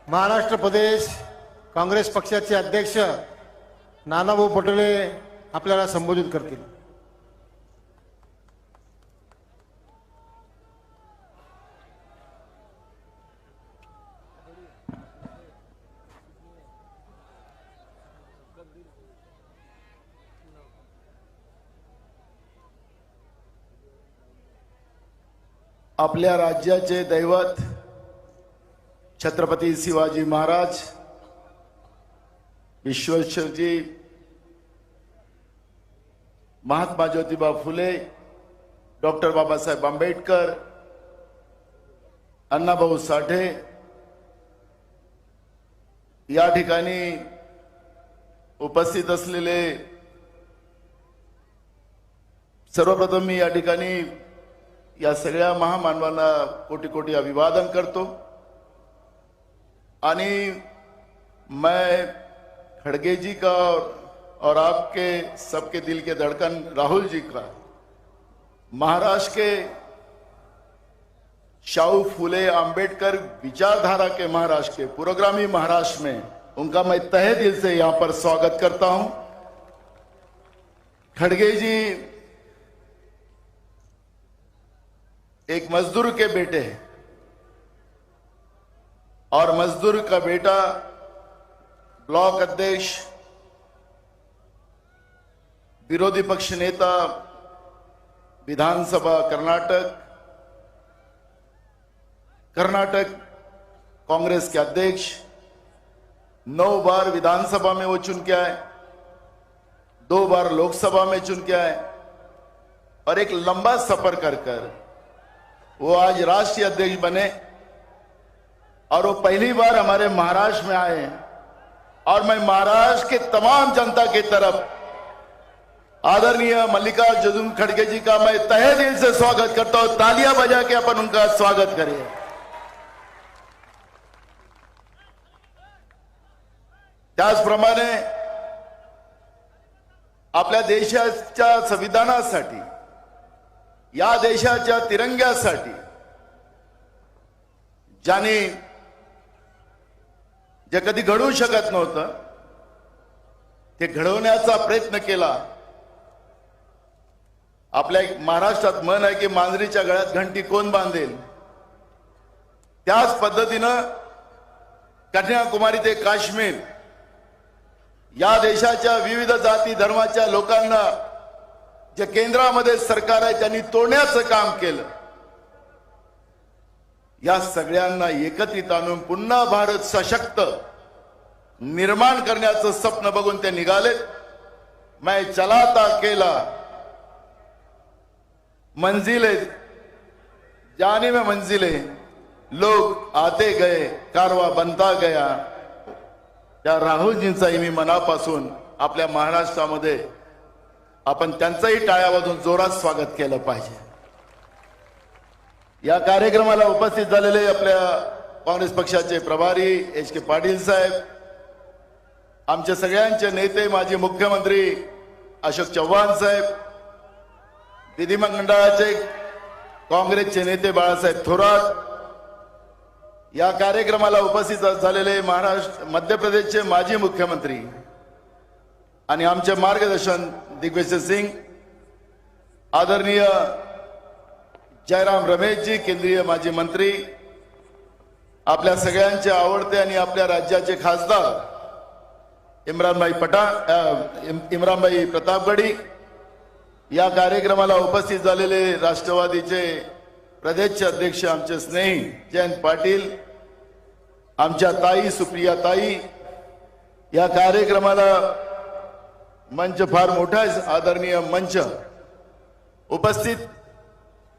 महाराष्ट्र प्रदेश काँग्रेस पक्षाचे अध्यक्ष नानाभाऊ पटोले आपल्याला संबोधित करतील। आपल्या राज्याचे दैवत छत्रपती शिवाजी महाराज, विश्वेश्वरजी, महात्मा ज्योतिबा फुले, डॉक्टर बाबासाहेब आंबेडकर, अण्णाभाऊ साठे या ठिकाणी उपस्थित असलेले सर्वप्रथम मी या ठिकाणी या सगळ्या महामानवांना कोटी कोटी अभिवादन करतो आणि मैं खड़गे जी का और आपके सबके दिल के धड़कन राहुल जी का, महाराष्ट्र के शाहू फुले आंबेडकर विचारधारा के महाराष्ट्र के पुरोगामी महाराष्ट्र में उनका मैं तहे दिल से यहां पर स्वागत करता हूं। खड़गे जी एक मजदूर के बेटे हैं और मजदूर का बेटा ब्लॉक अध्यक्ष, विरोधी पक्ष नेता, विधानसभा कर्नाटक कांग्रेस के अध्यक्ष, 9 बार विधानसभा में वो चुन के आए, 2 बार लोकसभा में चुन के आए और एक लंबा सफर कर वो आज राष्ट्रीय अध्यक्ष बने और वो पहली बार हमारे महाराष्ट्र में आए हैं। और मैं महाराष्ट्र के तमाम जनता की तरफ आदरणीय मल्लिकार्जुन खड़गे जी का मैं तहे दिल से स्वागत करता हूं। तालियां बजा के अपन उनका स्वागत करें। त्याचप्रमाणे आपल्या देशाच्या संविधानासाठी, या देशाच्या तिरंग्यासाठी ज्यांनी जे कधी घडू शकत नव्हतं ते घडवण्याचा प्रयत्न केला। आपल्या महाराष्ट्रात म्हण आहे की मांजरीच्या गळ्यात घंटी कोण बांधेल, त्याच पद्धतीनं कन्याकुमारी ते काश्मीर या देशाच्या विविध जाती धर्माच्या लोकांना जे केंद्रामध्ये सरकार आहे त्यांनी तोडण्याचं काम केलं। या सगळ्यांना एकत्रित आणून पुन्हा भारत सशक्त निर्माण करण्याचं स्वप्न बघून ते निघालेत। मैं चलाता केला मंजिले जाने में मंजिले, लोग आते गए कारवा बनता गया। त्या राहुलजींचाही मी मनापासून आपल्या महाराष्ट्रामध्ये आपण त्यांचाही टाळ्या वाजवून जोरात स्वागत केलं पाहिजे। या कार्यक्रमाला उपस्थित झालेले आपल्या काँग्रेस पक्षाचे प्रभारी एच के पाटील साहेब, आमचे सगळ्यांचे नेते माजी मुख्यमंत्री अशोक चव्हाण साहेब, विधिमंडळाचे काँग्रेसचे नेते बाळासाहेब थोरात, या कार्यक्रमाला उपस्थित झालेले मध्य प्रदेशचे माजी मुख्यमंत्री आणि आमचे मार्गदर्शन दिग्विजय सिंह, आदरणीय जयराम रमेश जी, केंद्रीय माजी मंत्री, आपल्या सगळ्यांचे आवडते आणि आपल्या राज्याचे खासदार इम्रानभाई प्रतापगडी, या कार्यक्रमाला उपस्थित झालेले राष्ट्रवादीचे प्रदेशचे अध्यक्ष आमचे स्नेही जयंत पाटील, आमच्या ताई सुप्रिया ताई, या कार्यक्रमाला मंच फार मोठा आहे, आदरणीय मंच उपस्थित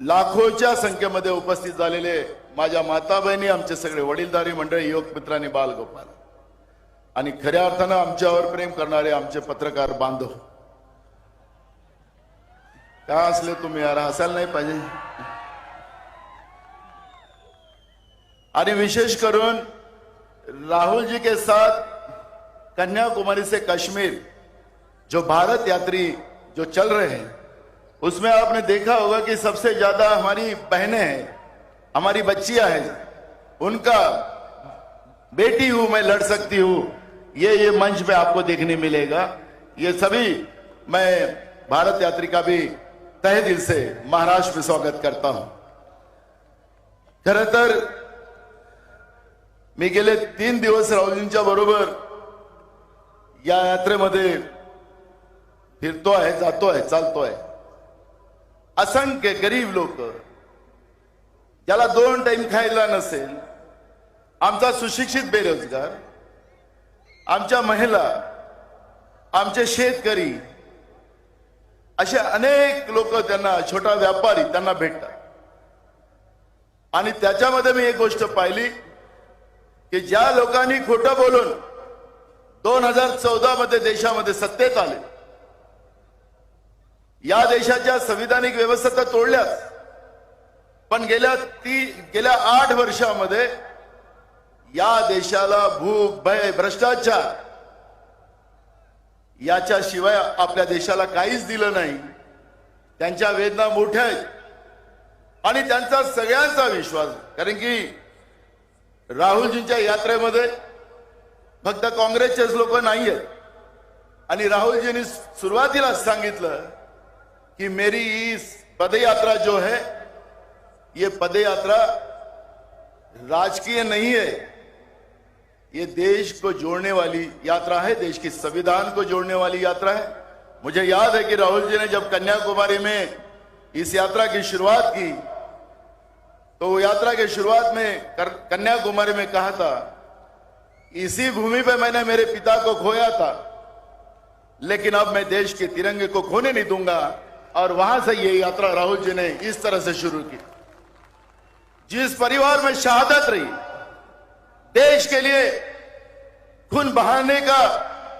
लाखोच्या संख्येमध्ये उपस्थित झालेले माझ्या माता बहिणी, आमचे सगळे वडीलधारी मंडळी, युवक मित्रांनी, बालगोपाल आणि खऱ्या अर्थानं आमच्यावर प्रेम करणारे आमचे पत्रकार बांधव, काय असले तुम्ही यार, हसायला नाही पाहिजे। आणि विशेष करून राहुल जी के साथ कन्याकुमारी से कश्मीर जो भारत यात्री जो चल रहे हैं, उसमें आपने देखा होगा कि सबसे ज्यादा हमारी बहनें हैं, हमारी बच्चियां हैं, उनका बेटी हूं मैं लड़ सकती हूं, ये मंच पे आपको देखने मिलेगा। ये सभी मैं भारत यात्री का भी तहे दिल से महाराष्ट्र में स्वागत करता हूं। खरं तर मी गेले 3 दिवस राहुलजींच्या बरोबर या यात्रेमध्ये फिरतोय, जातोय, चालतोय। असंख्य गरीब लोक ज्याला 2 टाइम खायला नसेल, आमचा सुशिक्षित बेरोजगार, आमच्या महिला, आमचे शेतकरी, असे अनेक लोक, त्यांना छोटा व्यापारी त्यांना भेटतात। आणि त्याच्यामध्ये मी एक गोष्ट पाहिली की ज्या लोकांनी खोटं बोलून 2014 मध्ये देशामध्ये सत्तेत आले, या देशाच्या संविधानिक व्यवस्था तर तोडल्याच, पण गेल्या 8 वर्षामध्ये या देशाला भूक, भय, भ्रष्टाचार याच्याशिवाय आपल्या देशाला काहीच दिलं नाही। त्यांच्या वेदना मोठ्या आहेत आणि त्यांचा सगळ्यांचा विश्वास, कारण की राहुलजींच्या यात्रेमध्ये फक्त काँग्रेसचेच लोक नाही आहेत। आणि राहुलजींनी सुरुवातीला सांगितलं कि मेरी इस पदयात्रा जो है, ये पदयात्रा राजकीय नहीं है, ये देश को जोड़ने वाली यात्रा है, देश की संविधान को जोड़ने वाली यात्रा है। मुझे याद है कि राहुल जी ने जब कन्याकुमारी में इस यात्रा की शुरुआत की, तो वो यात्रा की शुरुआत में कन्याकुमारी में कहा था, इसी भूमि पे मैंने मेरे पिता को खोया था, लेकिन अब मैं देश के तिरंगे को खोने नहीं दूंगा। और वहां से ये यात्रा राहुल जी ने इस तरह से शुरू की। जिस परिवार में शहादत रही, देश के लिए खून बहाने का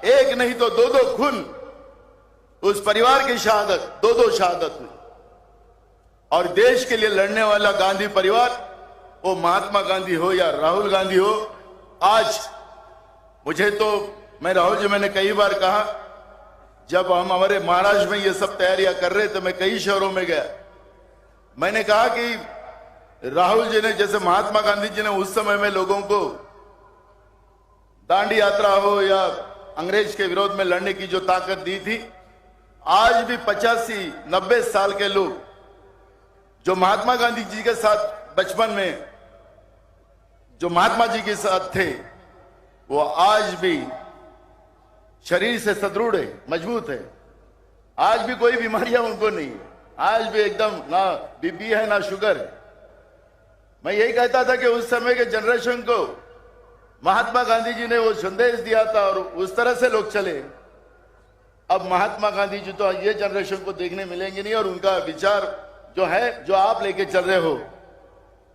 एक नहीं तो 2 खून, उस परिवार की शहादत, 2 शहादत हुई। और देश के लिए लड़ने वाला गांधी परिवार, वो महात्मा गांधी हो या राहुल गांधी हो, आज मुझे तो, मैं राहुल जी, मैंने कई बार कहा, जब हम हमारे महाराष्ट्र में ये सब तैयारियां कर रहे थे, मैं कई शहरों में गया, मैंने कहा कि राहुल जी ने, जैसे महात्मा गांधी जी ने उस समय में लोगों को दांडी यात्रा हो या अंग्रेज के विरोध में लड़ने की जो ताकत दी थी, आज भी 85-90 साल के लोग जो महात्मा गांधी जी के साथ बचपन में, जो महात्मा जी के साथ थे, वो आज भी शरीर से सदृढ़ है, मजबूत है। आज भी कोई बीमारियां उनको नहीं है, आज भी एकदम, ना बीपी है ना शुगर है। मैं यही कहता था कि उस समय के जनरेशन को महात्मा गांधी जी ने वो संदेश दिया था और उस तरह से लोग चले। अब महात्मा गांधी जी तो ये जनरेशन को देखने मिलेंगे नहीं, और उनका विचार जो है, जो आप लेके चल रहे हो,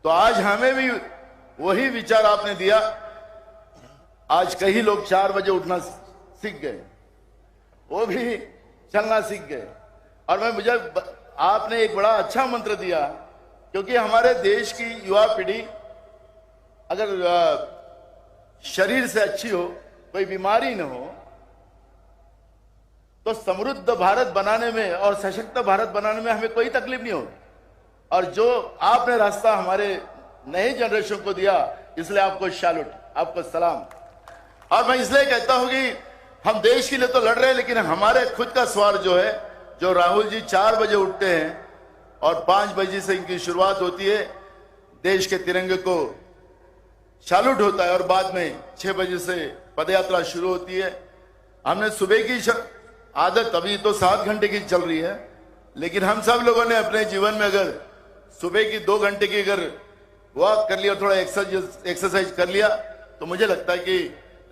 तो आज हमें भी वही विचार आपने दिया। आज कई लोग 4 बजे उठना सीख गए, वो भी चलना सीख गए। और मुझे आपने एक बड़ा अच्छा मंत्र दिया, क्योंकि हमारे देश की युवा पीढ़ी अगर शरीर से अच्छी हो, कोई बीमारी न हो, तो समृद्ध भारत बनाने में और सशक्त भारत बनाने में हमें कोई तकलीफ नहीं होगी। और जो आपने रास्ता हमारे नए जनरेशन को दिया, इसलिए आपको सैल्यूट, आपको सलाम। और मैं इसलिए कहता हूं कि हम देश के लिए तो लड़ रहे हैं, लेकिन हमारे खुद का स्वार्थ जो है, जो राहुल जी 4 बजे उठते हैं और 5 बजे से इनकी शुरुआत होती है, देश के तिरंगे को सैल्यूट होता है, और बाद में 6 बजे से पदयात्रा शुरू होती है। हमने सुबह की आदत अभी तो 7 घंटे की चल रही है, लेकिन हम सब लोगों ने अपने जीवन में अगर सुबह की 2 घंटे की अगर वॉक कर लिया, थोड़ा एक्सरसाइज कर लिया, तो मुझे लगता है कि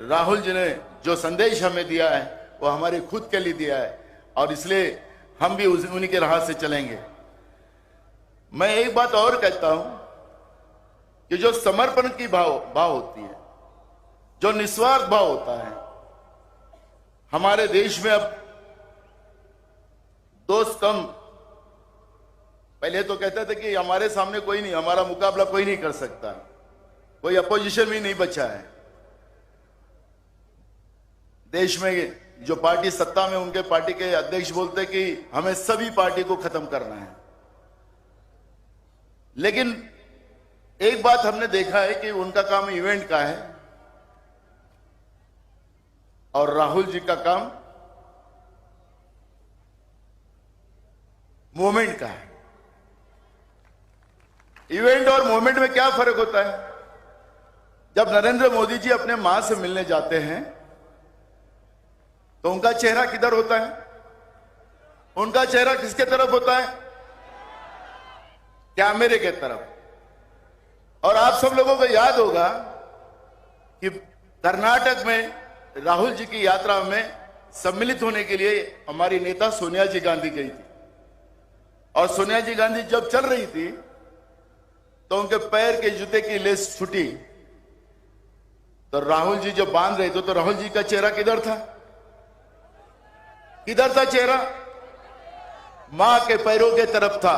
राहुल जी ने जो संदेश हमें दिया है, वो हमारे खुद के लिए दिया है, और इसलिए हम भी उन्हीं के राह से चलेंगे। मैं एक बात और कहता हूं कि जो समर्पण की भाव होती है, जो निस्वार्थ भाव होता है, हमारे देश में अब दोस्त कम। पहले तो कहते थे कि हमारे सामने कोई नहीं, हमारा मुकाबला कोई नहीं कर सकता, कोई अपोजिशन भी नहीं बचा है। देश में जो पार्टी सत्ता में, उनके पार्टी के अध्यक्ष बोलते कि हमें सभी पार्टी को खत्म करना है। लेकिन एक बात हमने देखा है कि उनका काम इवेंट का है, और राहुल जी का काम मूवमेंट का है। इवेंट और मूवमेंट में क्या फर्क होता है? जब नरेंद्र मोदी जी अपने मां से मिलने जाते हैं तो उनका चेहरा किधर होता है? उनका चेहरा किसके तरफ होता है? कैमरे के तरफ। और आप सब लोगों को याद होगा कि कर्नाटक में राहुल जी की यात्रा में सम्मिलित होने के लिए हमारी नेता सोनिया जी गांधी गई थी। और सोनिया जी गांधी जब चल रही थी तो उनके पैर के जूते की लेस छूटी, तो राहुल जी जब बांध रहे थे तो राहुल जी का चेहरा किधर था? किधर था चेहरा? मां के पैरों के तरफ था।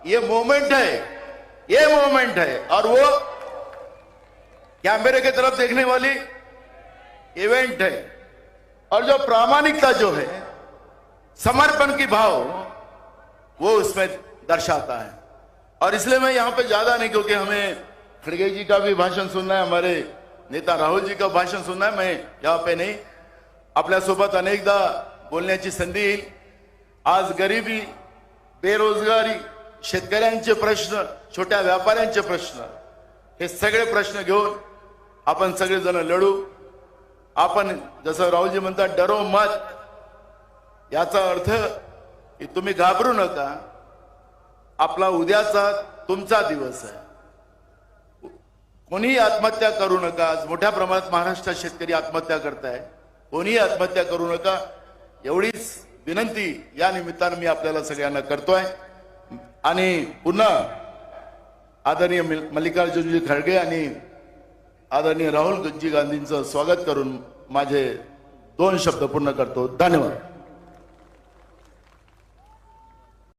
ये मोमेंट है, ये मोमेंट है। और वो कैमरे के तरफ देखने वाली इवेंट है। और जो प्रामाणिकता जो है, समर्पण की भाव, वो उसमें दर्शाता है। और इसलिए मैं यहां पे ज्यादा नहीं, क्योंकि हमें खड़गे जी का भी भाषण सुनना है, हमारे नेता राहुल जी का भाषण सुनना है, मैं यहां पे नहीं। आपल्यासोबत अनेकदा बोलण्याची संधी येईल। आज गरिबी, बेरोजगारी, शेतकऱ्यांचे प्रश्न, छोट्या व्यापाऱ्यांचे प्रश्न, हे सगळे प्रश्न घेऊन आपण सगळेजण लढू। आपण जसं राहुलजी म्हणतात, डरो मत, याचा अर्थ की तुम्ही घाबरू नका, आपला उद्याचा तुमचा दिवस आहे। कोणीही आत्महत्या करू नका। आज मोठ्या प्रमाणात महाराष्ट्रात शेतकरी आत्महत्या करताय, कोणीही आत्महत्या करू नका, एवढीच विनंती या निमित्तानं मी आपल्याला सगळ्यांना करतोय। आणि पुन्हा आदरणीय मल्लिकार्जुनजी खरगे आणि आदरणीय राहुल जी गांधींचं स्वागत करून माझे 2 शब्द पूर्ण करतो। धन्यवाद।